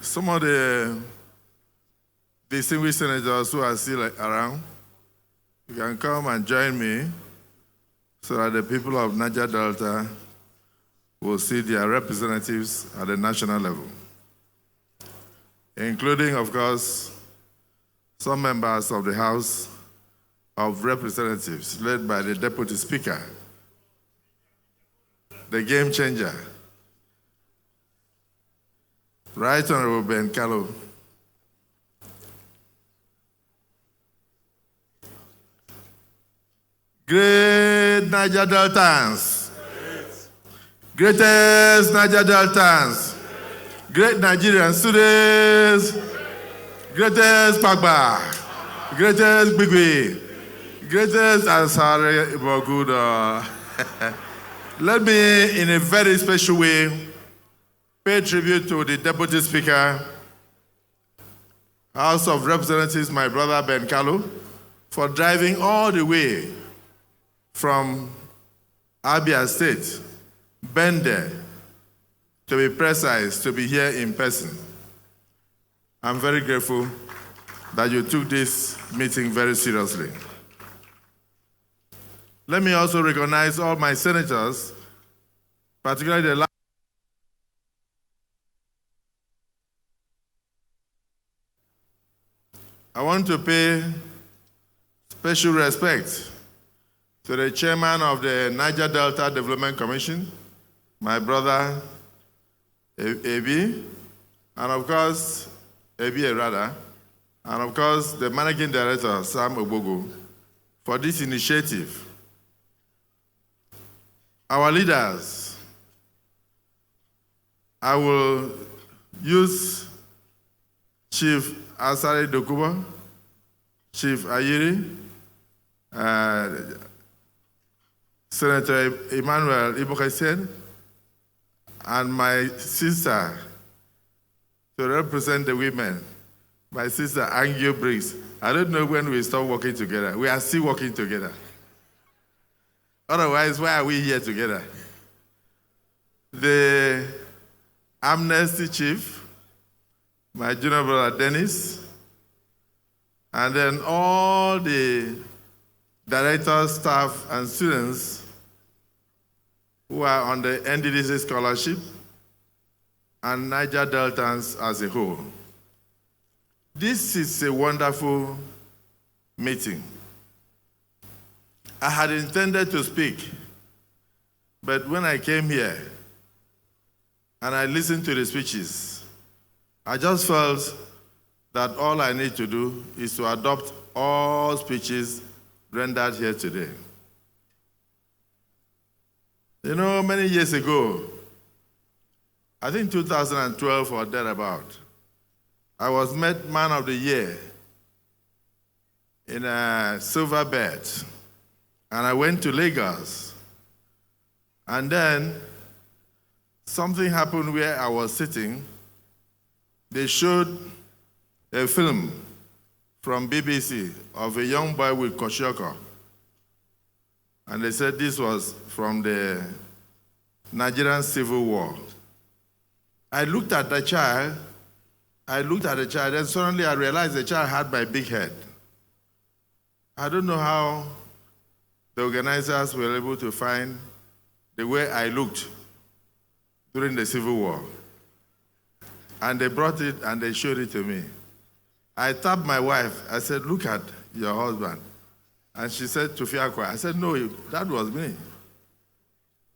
Some of the distinguished senators who are still around, you can come and join me so that the people of Niger Delta will see their representatives at the national level, including, of course, some members of the House of Representatives, led by the Deputy Speaker, the game changer, Right Honorable Ben Kallo. Great Niger Deltans. Greatest Niger Deltans. Great Nigerian students. Greatest Pagba. Greatest Bigwe. Greatest Ansari Ibogudo. Let me, in a very special way, pay tribute to the Deputy Speaker, House of Representatives, my brother Ben Kallo, for driving all the way from Abia State, Bende, to be precise, to be here in person. I'm very grateful that you took this meeting very seriously. Let me also recognize all my senators, particularly the last. I want to pay special respect to the chairman of the Niger Delta Development Commission, my brother, Ebi, and of course, and of course, the managing director, Sam Ogbogo, for this initiative. Our leaders, I will use Chief Asare Dokubo, Chief Ayiri, Senator Emmanuel Ibokasien, and my sister to represent the women, my sister Angio Briggs. I don't know when we stop working together. We are still working together. Otherwise, why are we here together? The Amnesty Chief, my junior brother Dennis, and then all the directors, staff, and students who are on the NDDC scholarship, and Niger Deltans as a whole. This is a wonderful meeting. I had intended to speak, but when I came here and I listened to the speeches, I just felt that all I need to do is to adopt all speeches rendered here today. You know, many years ago, I think 2012 or thereabout, I was made Man of the Year in a silver bed, and I went to Lagos. And then something happened where I was sitting. They showed a film from BBC of a young boy with kwashiorkor. And they said this was from the Nigerian Civil War. I looked at the child, and suddenly I realized the child had my big head. I don't know how the organizers were able to find the way I looked during the Civil War. And they brought it and they showed it to me. I tapped my wife. I said, "Look at your husband." And she said, "Tufiakwa." I said, "No, that was me."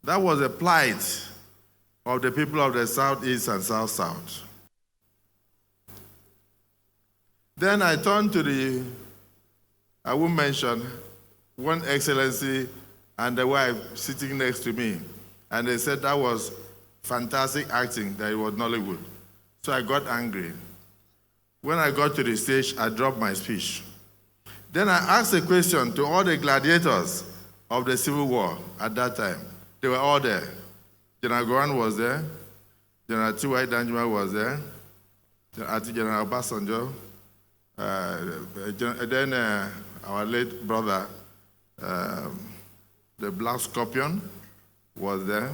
That was a plight of the people of the Southeast and South-South. Then I turned to I won't mention, One Excellency and the wife sitting next to me. And they said that was fantastic acting, that it was Nollywood. So I got angry. When I got to the stage, I dropped my speech. Then I asked a question to all the gladiators of the Civil War at that time. They were all there. General Gowan was there. General T.Y. Danjuma was there. General Obasanjo. Then our late brother, the Black Scorpion, was there.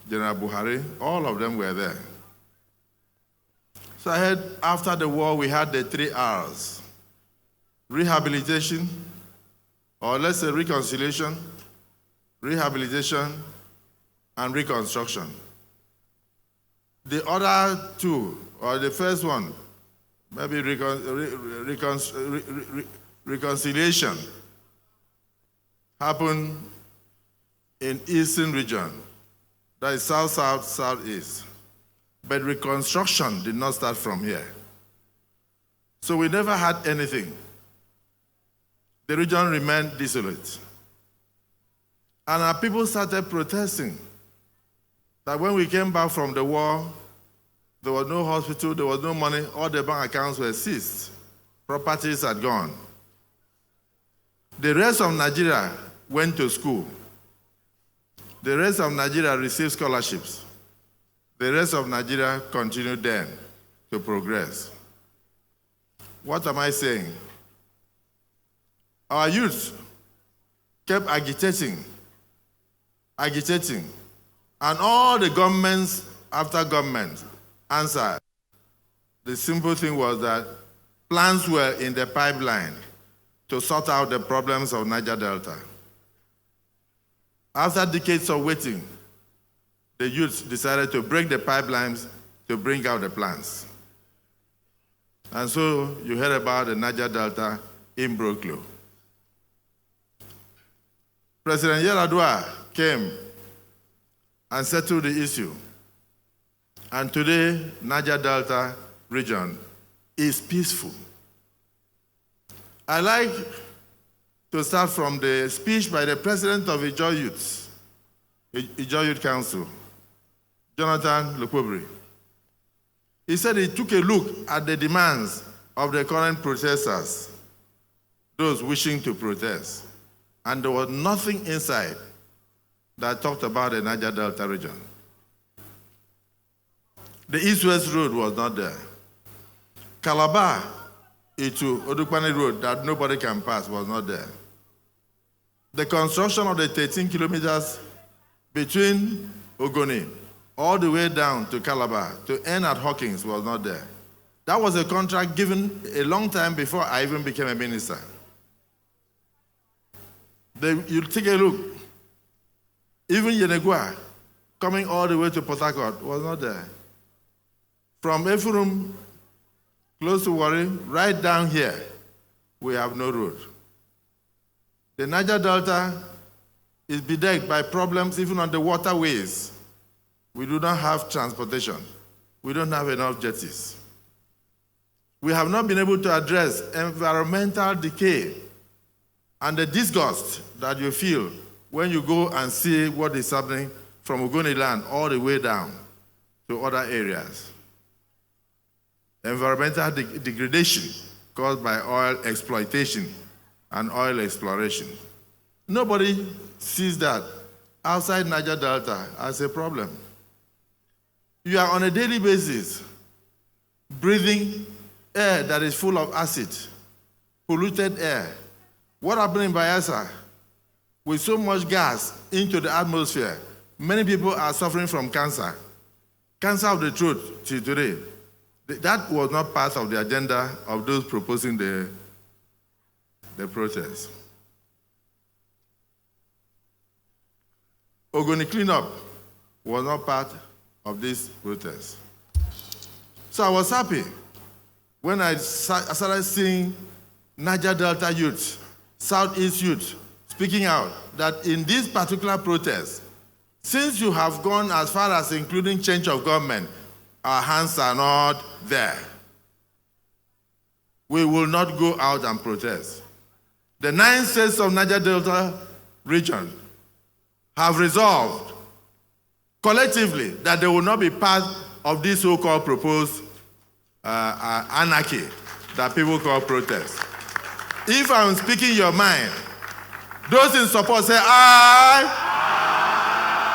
General Buhari. All of them were there. So I heard after the war we had the 3 R's: rehabilitation, or let's say reconciliation, rehabilitation, and reconstruction. The other two, or the first one, maybe reconciliation, happened in eastern region, that is south, south, southeast. But reconstruction did not start from here. So we never had anything. The region remained desolate. And our people started protesting that when we came back from the war, there was no hospital, there was no money, all the bank accounts were seized, properties had gone. The rest of Nigeria went to school. The rest of Nigeria received scholarships. The rest of Nigeria continued then to progress. What am I saying? Our youth kept agitating, and all the governments after government answered. The simple thing was that plans were in the pipeline to sort out the problems of Niger Delta. After decades of waiting, the youth decided to break the pipelines to bring out the plans. And so you heard about the Niger Delta in Brooklyn. President Yaradua came and settled the issue. And today, Niger Delta region is peaceful. I like to start from the speech by the president of Ijaw Youth Council, Jonathan Lekobri. He said he took a look at the demands of the current protesters, those wishing to protest, and there was nothing inside that talked about the Niger Delta region. The East-West Road was not there. Calabar to Odukwane Road that nobody can pass was not there. The construction of the 13 kilometers between Ogoni all the way down to Calabar to end at Hawkins was not there. That was a contract given a long time before I even became a minister. You take a look. Even Yenegua, coming all the way to Port Harcourt, was not there. From Efurum, close to Warri, right down here, we have no road. The Niger Delta is bedecked by problems even on the waterways. We do not have transportation. We don't have enough jetties. We have not been able to address environmental decay and the disgust that you feel when you go and see what is happening from Ogoni land all the way down to other areas. Environmental degradation caused by oil exploitation and oil exploration. Nobody sees that outside Niger Delta as a problem. You are on a daily basis breathing air that is full of acid, polluted air. What happened in Bayelsa? With so much gas into the atmosphere, many people are suffering from cancer. Cancer of the throat till today. That was not part of the agenda of those proposing the protest. Ogoni cleanup was not part of this protest. So I was happy when I started seeing Niger Delta youth, Southeast youth, speaking out that in this particular protest, since you have gone as far as including change of government, our hands are not there. We will not go out and protest. The 9 states of Niger Delta region have resolved collectively that they will not be part of this so-called proposed anarchy that people call protest. If I'm speaking your mind, those in support say aye,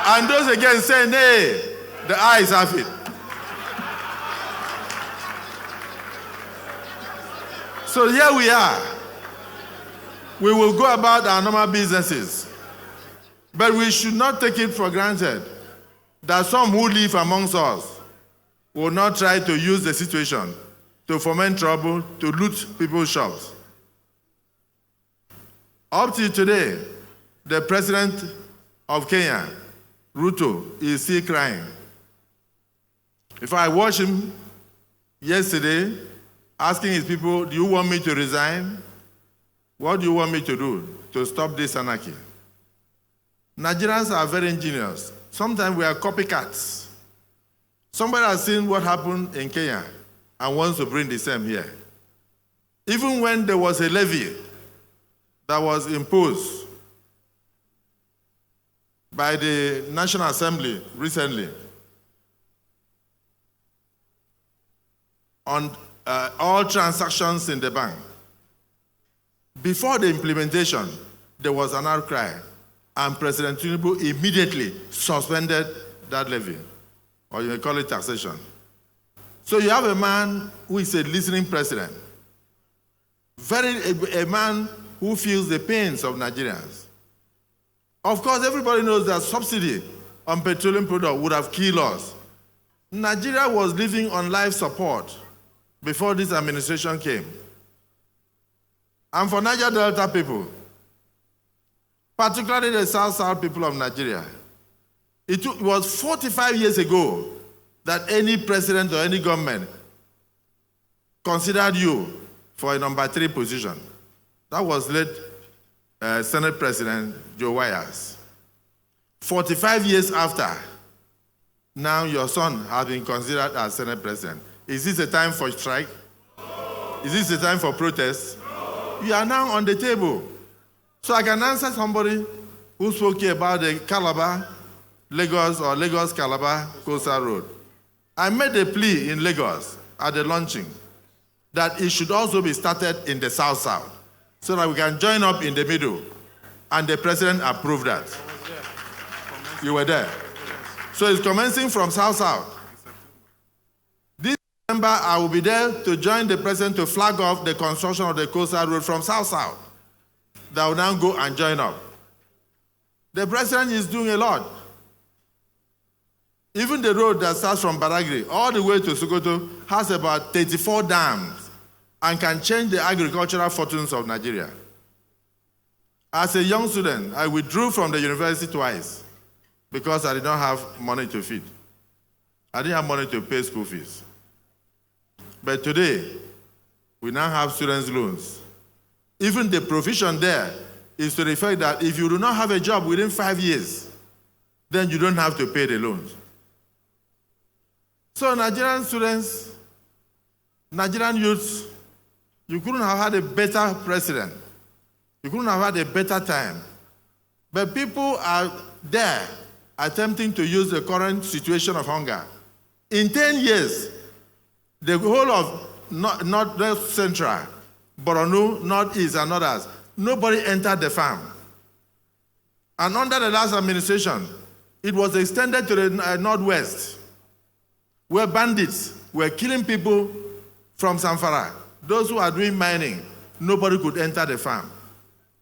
and those against say nay. The ayes have it. So here we are. We will go about our normal businesses. But we should not take it for granted that some who live amongst us will not try to use the situation to foment trouble, to loot people's shops. Up to today, the president of Kenya, Ruto, is still crying. If I watched him yesterday, asking his people, do you want me to resign? What do you want me to do to stop this anarchy? Nigerians are very ingenious. Sometimes we are copycats. Somebody has seen what happened in Kenya and wants to bring the same here. Even when there was a levy that was imposed by the National Assembly recently on all transactions in the bank, before the implementation, there was an outcry, and President Tinubu immediately suspended that levy, or you may call it taxation. So you have a man who is a listening president, a man who feels the pains of Nigerians. Of course, everybody knows that subsidy on petroleum products would have killed us. Nigeria was living on life support before this administration came. And for Niger Delta people, particularly the South people of Nigeria, it was 45 years ago that any president or any government considered you for a number 3 position. That was late Senate President Joe Wires. 45 years after, now your son has been considered as Senate President. Is this a time for strike? Is this a time for protest? You are now on the table. So I can answer somebody who spoke here about the Calabar, Lagos or Lagos-Calabar Coastal Road. I made a plea in Lagos at the launching that it should also be started in the South-South so that we can join up in the middle. And the president approved that. You were there. So it's commencing from South-South. This December, I will be there to join the president to flag off the construction of the Coastal Road from South-South. That will now go and join up. The president is doing a lot. Even the road that starts from Badagry all the way to Sokoto has about 34 dams and can change the agricultural fortunes of Nigeria. As a young student, I withdrew from the university twice because I did not have money to feed. I didn't have money to pay school fees. But today, we now have students' loans. Even the provision there is to the fact that if you do not have a job within 5 years, then you don't have to pay the loans. So Nigerian students, Nigerian youths, you couldn't have had a better president. You couldn't have had a better time. But people are there attempting to use the current situation of hunger. In 10 years, the whole of North Central, Borno, Northeast, and others, nobody entered the farm. And under the last administration, it was extended to the Northwest, where bandits were killing people from Zamfara. Those who are doing mining, nobody could enter the farm.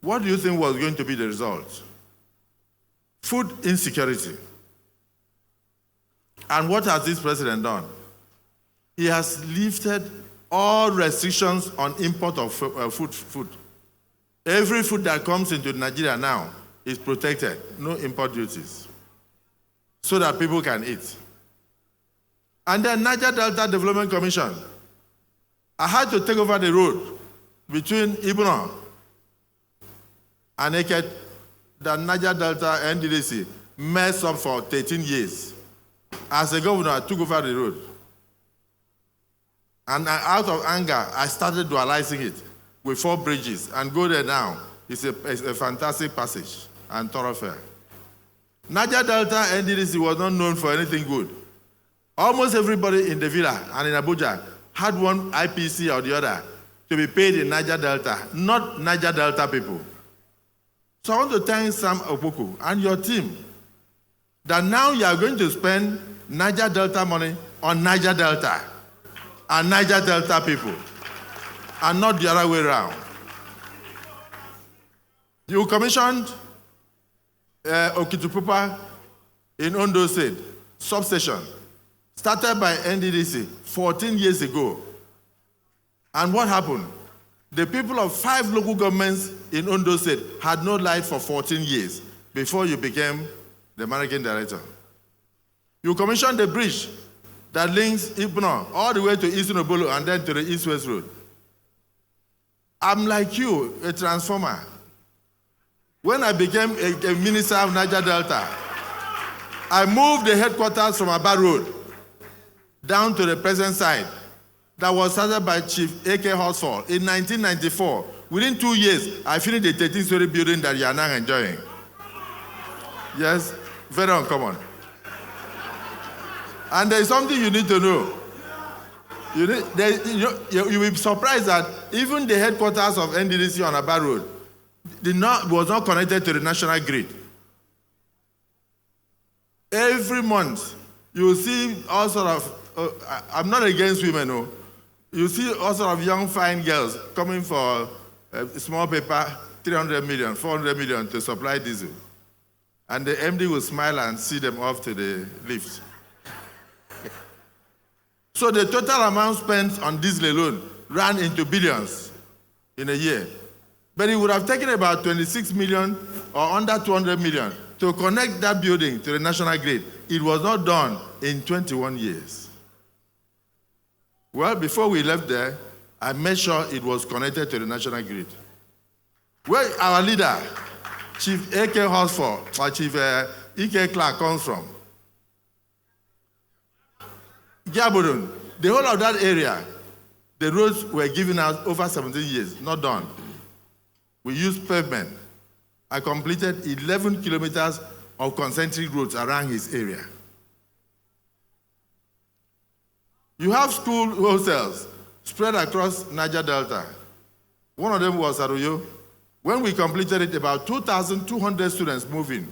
What do you think was going to be the result? Food insecurity. And what has this president done? He has lifted all restrictions on import of food. Every food that comes into Nigeria now is protected, no import duties, so that people can eat. And then Niger Delta Development Commission, I had to take over the road between Ibuno and Eket that Niger Delta NDDC messed up for 13 years. As a governor, I took over the road. And out of anger, I started dualizing it with 4 bridges and go there now. It's a fantastic passage and thoroughfare. Niger Delta NDDC was not known for anything good. Almost everybody in the villa and in Abuja had one IPC or the other to be paid in Niger Delta, not Niger Delta people. So I want to thank Sam Opoku and your team that now you are going to spend Niger Delta money on Niger Delta and Niger Delta people, and not the other way around. You commissioned Okitupupa in Ondo State, substation. started by NDDC 14 years ago. And what happened? The people of 5 local governments in Ondo State had no light for 14 years before you became the managing director. You commissioned the bridge that links Ibno all the way to Eastern Obolo and then to the East-West Road. I'm like you, a transformer. When I became a minister of Niger Delta, I moved the headquarters from Aba Road down to the present site that was started by Chief A.K. Horsfall in 1994. Within 2 years, I finished the 13-story building that you are now enjoying. Yes, very uncommon. And there is something you need to know. You will be surprised that even the headquarters of NDDC on Aba Road was not connected to the national grid. Every month, you will see all sort of, I'm not against women, no. You see all sort of young, fine girls coming for a small paper, 300 million, 400 million to supply diesel. And the MD will smile and see them off to the lift. So the total amount spent on diesel alone ran into billions in a year. But it would have taken about 26 million or under 200 million to connect that building to the national grid. It was not done in 21 years. Well, before we left there, I made sure it was connected to the national grid. Where our leader, Chief A.K. Horsfall, or Chief E.K. Clark comes from, Gabodon, the whole of that area, the roads were given out over 17 years, not done. We used pavement. I completed 11 kilometers of concentric roads around his area. You have school hostels spread across Niger Delta. One of them was Aroyo. When we completed it, about 2,200 students moved in.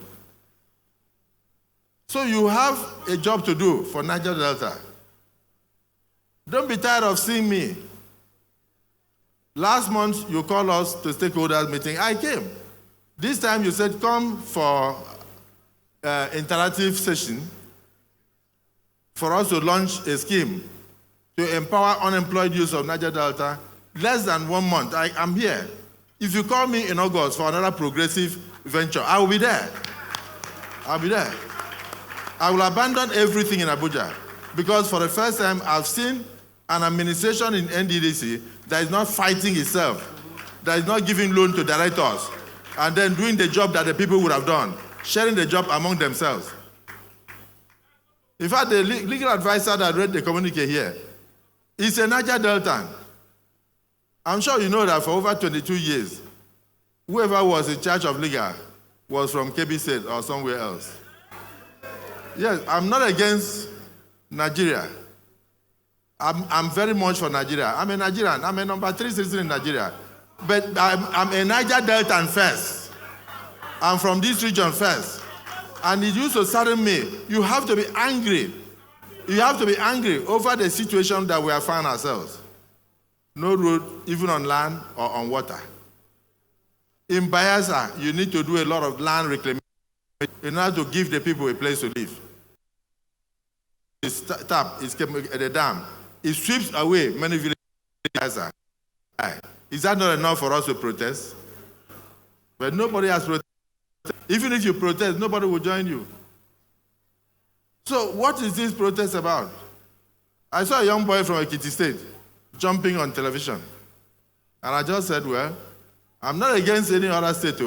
So you have a job to do for Niger Delta. Don't be tired of seeing me. Last month, you called us to stakeholders meeting. I came. This time you said, come for interactive session for us to launch a scheme to empower unemployed youth of Niger Delta. Less than 1 month, I'm here. If you call me in August for another progressive venture, I will be there. I'll be there. I will abandon everything in Abuja because for the first time, I've seen an administration in NDDC that is not fighting itself, that is not giving loan to directors, and then doing the job that the people would have done, sharing the job among themselves. In fact, the legal advisor that read the communique here is a Niger Deltan. I'm sure you know that for over 22 years, whoever was in charge of legal was from KB State or somewhere else. Yes, I'm not against Nigeria. I'm very much for Nigeria. I'm a Nigerian. I'm a number 3 citizen in Nigeria. But I'm a Niger Deltan first. I'm from this region first. And it used to sadden me. You have to be angry. You have to be angry over the situation that we have found ourselves. No road, even on land or on water. In Bayelsa, you need to do a lot of land reclamation in order to give the people a place to live. It's tap, it's the dam. It sweeps away many villages. Is that not enough for us to protest? But nobody has protested. Even if you protest, nobody will join you. So what is this protest about? I saw a young boy from Ekiti State jumping on television. And I just said, well, I'm not against any other state,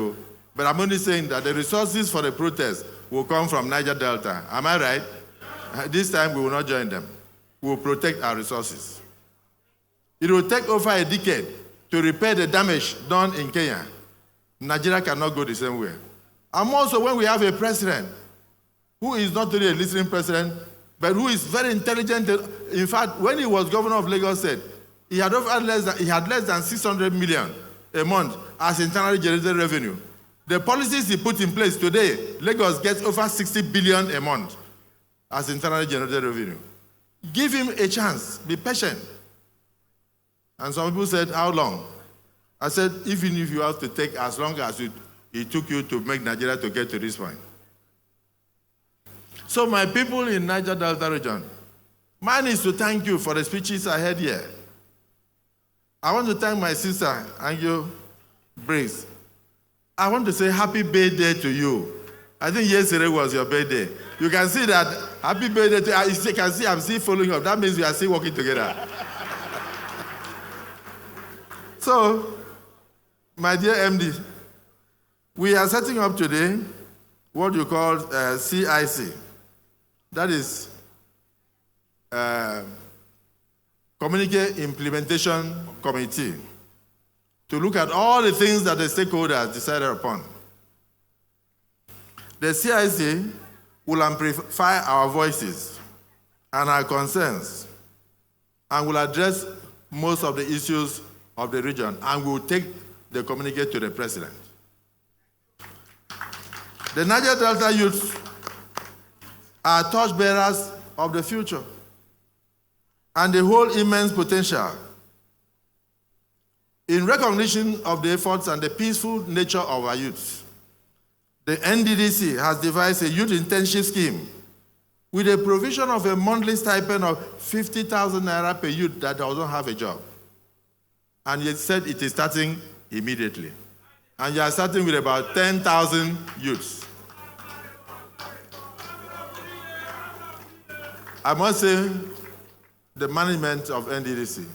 but I'm only saying that the resources for the protest will come from Niger Delta. Am I right? This time we will not join them. We will protect our resources. It will take over a decade to repair the damage done in Kenya. Nigeria cannot go the same way. And also when we have a president who is not really a listening president, but who is very intelligent. In fact, when he was governor of Lagos State, he had less than 600 million a month as internally generated revenue. The policies he put in place today, Lagos gets over 60 billion a month as internally generated revenue. Give him a chance, be patient. And some people said, how long? I said, even if you have to take as long as it took you to make Nigeria to get to this point. So my people in Niger Delta region, Mine is to thank you for the speeches I heard here. I want to thank my sister, Angel Brace. I want to say happy birthday to you. I think yesterday was your birthday. You can see that happy birthday to you. You can see I'm still following up. That means we are still working together. So, my dear MD, we are setting up today what you call CIC. That is Communique Implementation Committee, to look at all the things that the stakeholders decided upon. The CIC will amplify our voices and our concerns and will address most of the issues of the region and will take the communique to the president. The Niger Delta youths are torchbearers of the future and they hold immense potential. In recognition of the efforts and the peaceful nature of our youths, the NDDC has devised a youth internship scheme with a provision of a monthly stipend of 50,000 naira per youth that doesn't have a job. And it said it is starting immediately. And you are starting with about 10,000 youths. I must say, the management of NDDC,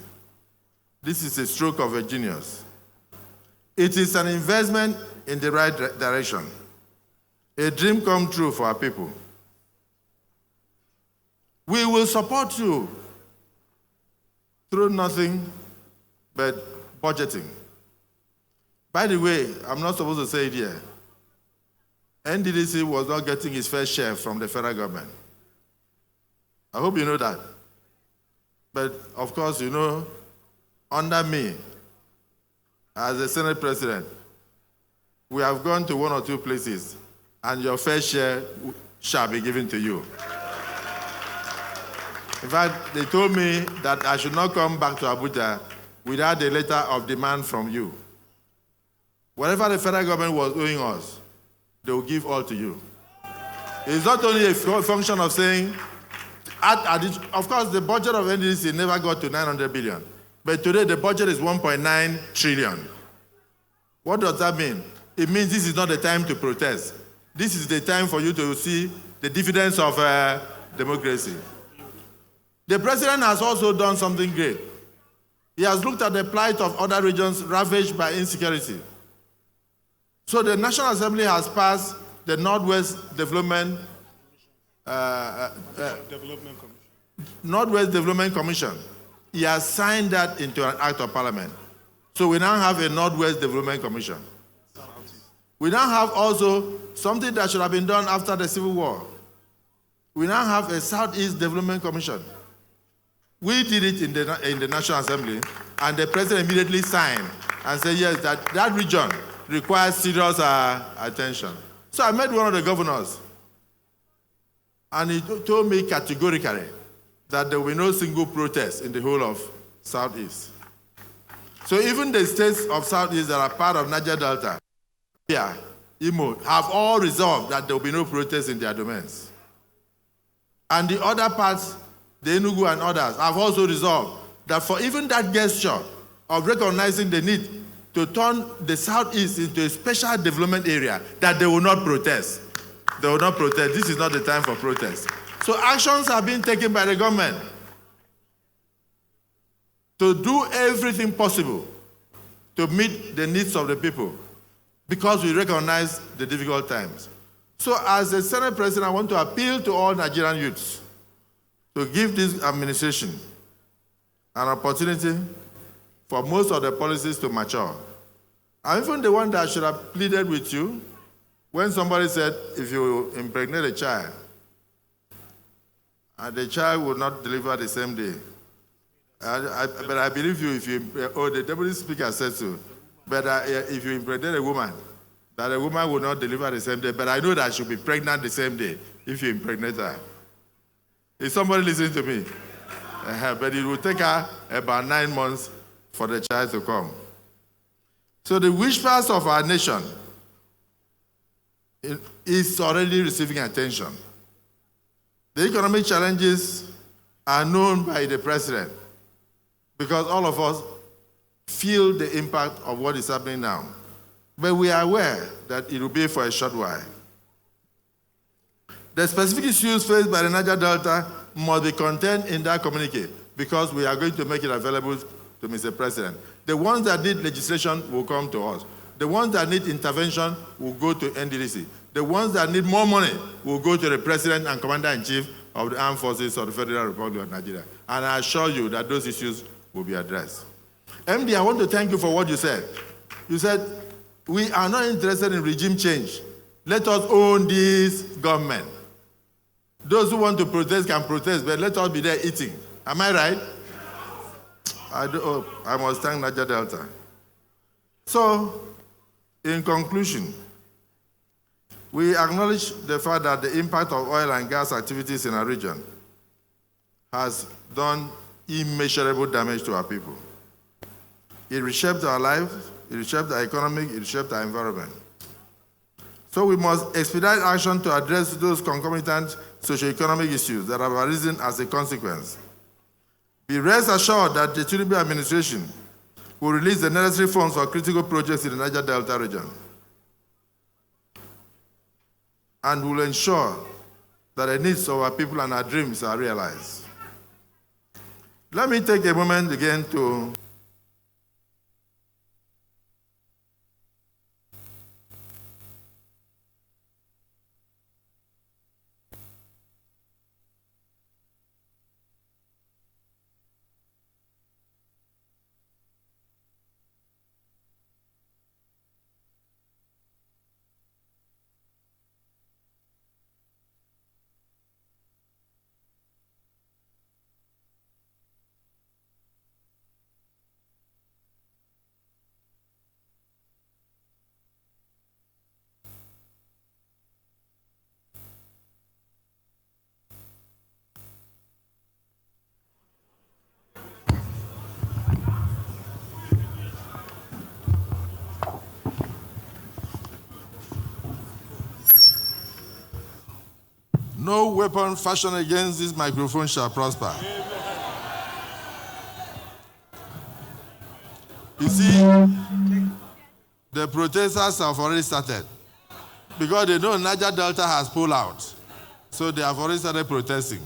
this is a stroke of a genius. It is an investment in the right direction, a dream come true for our people. We will support you through nothing but budgeting. By the way, I'm not supposed to say it here. NDDC was not getting its fair share from the federal government. I hope you know that. But of course, you know, under me, as the Senate President, we have gone to one or two places, and your fair share shall be given to you. In fact, they told me that I should not come back to Abuja without a letter of demand from you. Whatever the federal government was owing us, they will give all to you. It's not only a function of saying, of course, the budget of NDDC never got to 900 billion. But today, the budget is 1.9 trillion. What does that mean? It means this is not the time to protest. This is the time for you to see the dividends of democracy. The president has also done something great. He has looked at the plight of other regions ravaged by insecurity. So the National Assembly has passed the Northwest Development Commission. He has signed that into an act of parliament. So we now have a Northwest Development Commission. We now have also something that should have been done after the Civil War. We now have a Southeast Development Commission. We did it in the National Assembly, and the president immediately signed and said, yes, that region requires serious attention. So I met one of the governors, and he told me categorically that there will be no single protest in the whole of Southeast. So even the states of Southeast that are part of Niger Delta, Imo, have all resolved that there will be no protest in their domains. And the other parts, the Enugu and others, have also resolved that for even that gesture of recognizing the need to turn the Southeast into a special development area, that they will not protest. They will not protest. This is not the time for protest. So actions are being taken by the government to do everything possible to meet the needs of the people because we recognize the difficult times. So as the Senate President, I want to appeal to all Nigerian youths to give this administration an opportunity for most of the policies to mature. And even the one that should have pleaded with you, when somebody said, if you impregnate a child, and the child will not deliver the same day. But I believe you, the Deputy Speaker said so, but if you impregnate a woman, that a woman will not deliver the same day, but I know that she'll be pregnant the same day if you impregnate her. Is somebody listening to me? But it will take her about 9 months for the child to come. So the whispers of our nation is already receiving attention. The economic challenges are known by the president, because all of us feel the impact of what is happening now. But we are aware that it will be for a short while. The specific issues faced by the Niger Delta must be contained in that communique, because we are going to make it available to Mr. President. The ones that need legislation will come to us. The ones that need intervention will go to NDDC. The ones that need more money will go to the President and Commander-in-Chief of the Armed Forces of the Federal Republic of Nigeria. And I assure you that those issues will be addressed. MD, I want to thank you for what you said. You said, we are not interested in regime change. Let us own this government. Those who want to protest can protest, but let us be there eating. Am I right? I must thank Niger Delta. So, in conclusion, we acknowledge the fact that the impact of oil and gas activities in our region has done immeasurable damage to our people. It reshaped our lives, it reshaped our economy, it reshaped our environment. So we must expedite action to address those concomitant socio-economic issues that have arisen as a consequence. Be rest assured that the Tinubu administration will release the necessary funds for critical projects in the Niger Delta region and will ensure that the needs of our people and our dreams are realized. Let me take a moment again to no weapon fashioned against this microphone shall prosper. Amen. You see, the protesters have already started because they know Niger Delta has pulled out. So they have already started protesting.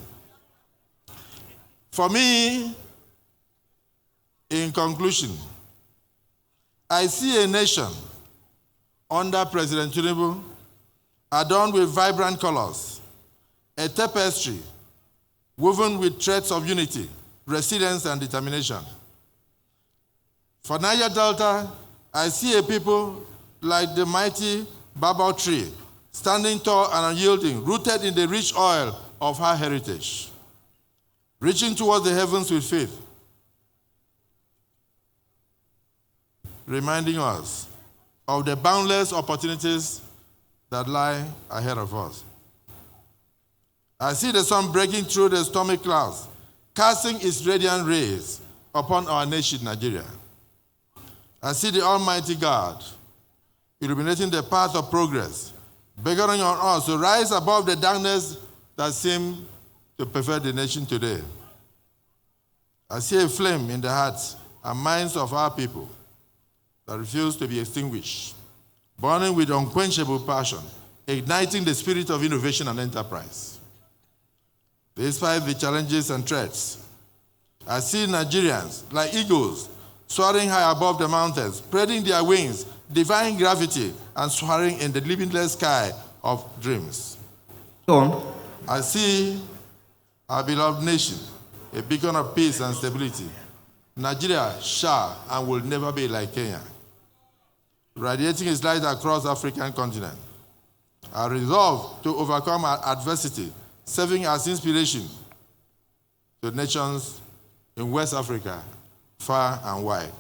For me, in conclusion, I see a nation under President Tinubu adorned with vibrant colors, a tapestry woven with threads of unity, resilience, and determination. For Niger Delta, I see a people like the mighty baobab tree, standing tall and unyielding, rooted in the rich oil of her heritage, reaching towards the heavens with faith, reminding us of the boundless opportunities that lie ahead of us. I see the sun breaking through the stormy clouds, casting its radiant rays upon our nation, Nigeria. I see the Almighty God illuminating the path of progress, beckoning on us to rise above the darkness that seems to pervade the nation today. I see a flame in the hearts and minds of our people that refuse to be extinguished, burning with unquenchable passion, igniting the spirit of innovation and enterprise. Despite the challenges and threats, I see Nigerians like eagles soaring high above the mountains, spreading their wings, defying gravity, and soaring in the limitless sky of dreams. I see our beloved nation, a beacon of peace and stability. Nigeria shall and will never be like Kenya, radiating its light across the African continent. I resolve to overcome our adversity, serving as inspiration to nations in West Africa, far and wide.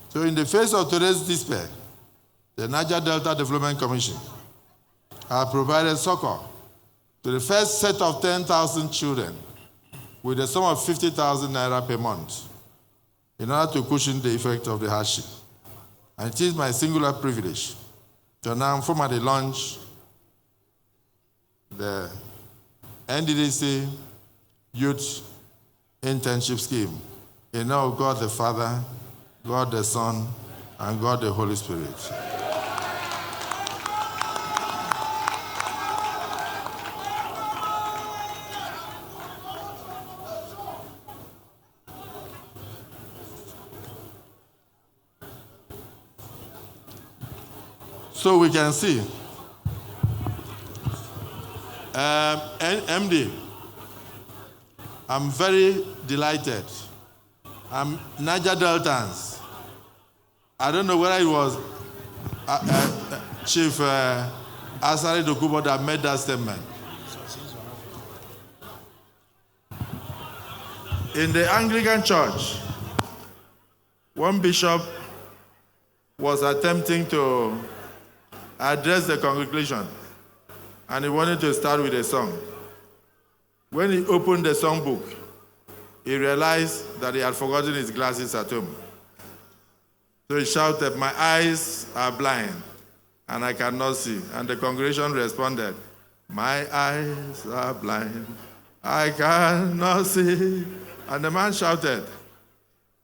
So in the face of today's despair, the Niger Delta Development Commission has provided succor to the first set of 10,000 children with a sum of 50,000 naira per month in order to cushion the effect of the hardship. And it is my singular privilege to now formally launch the NDDC youth internship scheme. In the name of God the Father, God the Son, and God the Holy Spirit. So we can see, MD, I'm very delighted. I'm Niger Deltans. I don't know whether it was Chief Asari Dokubo that made that statement. In the Anglican Church, one bishop was attempting to address the congregation, and he wanted to start with a song. When he opened the songbook, he realized that he had forgotten his glasses at home. So he shouted, "My eyes are blind, and I cannot see." And the congregation responded, "My eyes are blind, I cannot see." And the man shouted,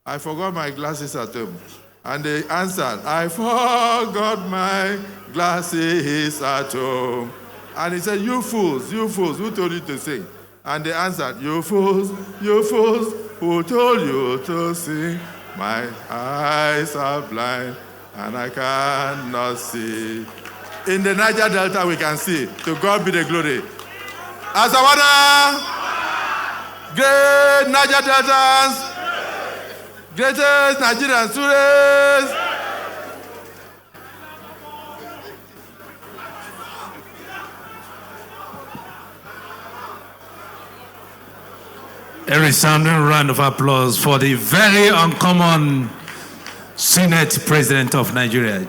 "I forgot my glasses at home." And they answered, "I forgot my glasses at home." And he said, you fools, who told you to sing?" And they answered, you fools, who told you to sing? My eyes are blind and I cannot see. In the Niger Delta we can see. To God be the glory. Asawana! Great Niger Deltans! Greatest Nigerian students! A resounding round of applause for the very uncommon Senate President of Nigeria.